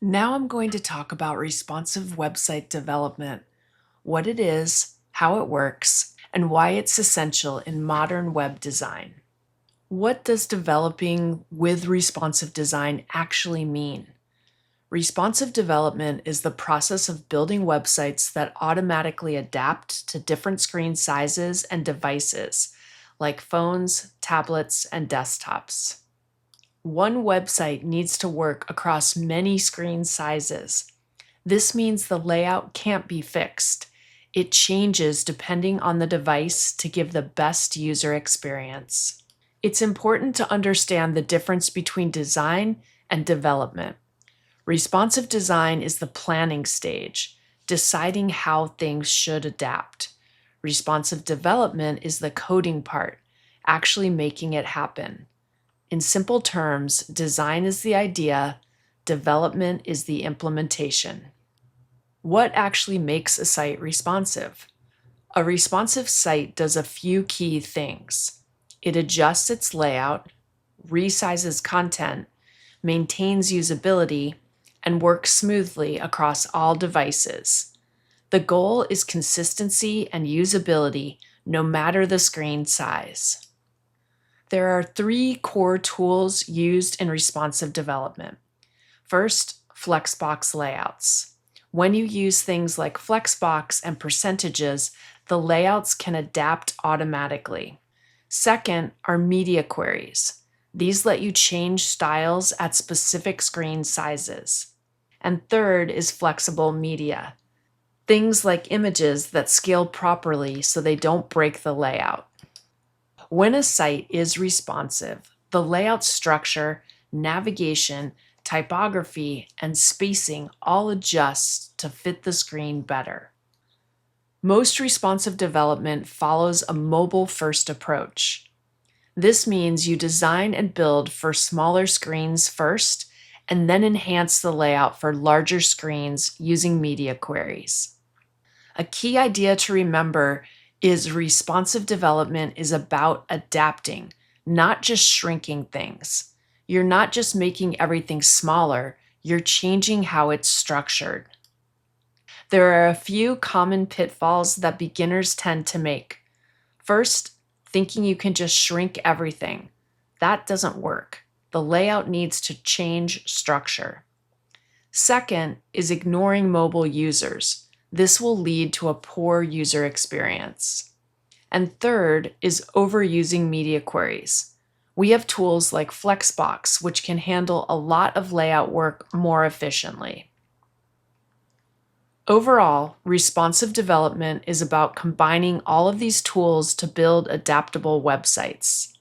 Now I'm going to talk about responsive website development, what it is, how it works, and why it's essential in modern web design. What does developing with responsive design actually mean? Responsive development is the process of building websites that automatically adapt to different screen sizes and devices, like phones, tablets, and desktops. One website needs to work across many screen sizes. This means the layout can't be fixed. It changes depending on the device to give the best user experience. It's important to understand the difference between design and development. Responsive design is the planning stage, deciding how things should adapt. Responsive development is the coding part, actually making it happen. In simple terms, design is the idea, development is the implementation. What actually makes a site responsive? A responsive site does a few key things. It adjusts its layout, resizes content, maintains usability, and works smoothly across all devices. The goal is consistency and usability, no matter the screen size. There are three core tools used in responsive development. First, Flexbox layouts. When you use things like Flexbox and percentages, the layouts can adapt automatically. Second are media queries. These let you change styles at specific screen sizes. And third is flexible media. Things like images that scale properly so they don't break the layout. When a site is responsive, the layout structure, navigation, typography, and spacing all adjust to fit the screen better. Most responsive development follows a mobile-first approach. This means you design and build for smaller screens first, and then enhance the layout for larger screens using media queries. A key idea to remember is responsive development is about adapting, not just shrinking things. You're not just making everything smaller, you're changing how it's structured. There are a few common pitfalls that beginners tend to make. First, thinking you can just shrink everything. That doesn't work. The layout needs to change structure. Second is ignoring mobile users. This will lead to a poor user experience. And third is overusing media queries. We have tools like Flexbox, which can handle a lot of layout work more efficiently. Overall, responsive development is about combining all of these tools to build adaptable websites.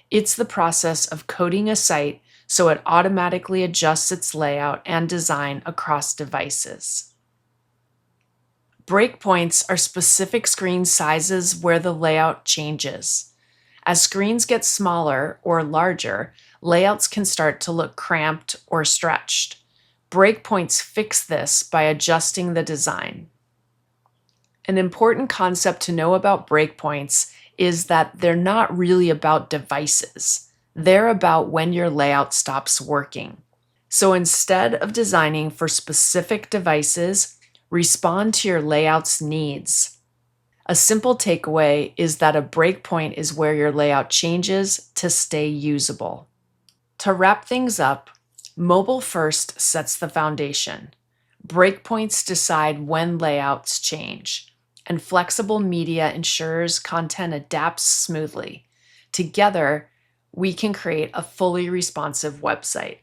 It's the process of coding a site so it automatically adjusts its layout and design across devices. Breakpoints are specific screen sizes where the layout changes. As screens get smaller or larger, layouts can start to look cramped or stretched. Breakpoints fix this by adjusting the design. An important concept to know about breakpoints is that they're not really about devices. They're about when your layout stops working. So instead of designing for specific devices, respond to your layout's needs. A simple takeaway is that a breakpoint is where your layout changes to stay usable. To wrap things up, mobile first sets the foundation. Breakpoints decide when layouts change, and flexible media ensures content adapts smoothly. Together, we can create a fully responsive website.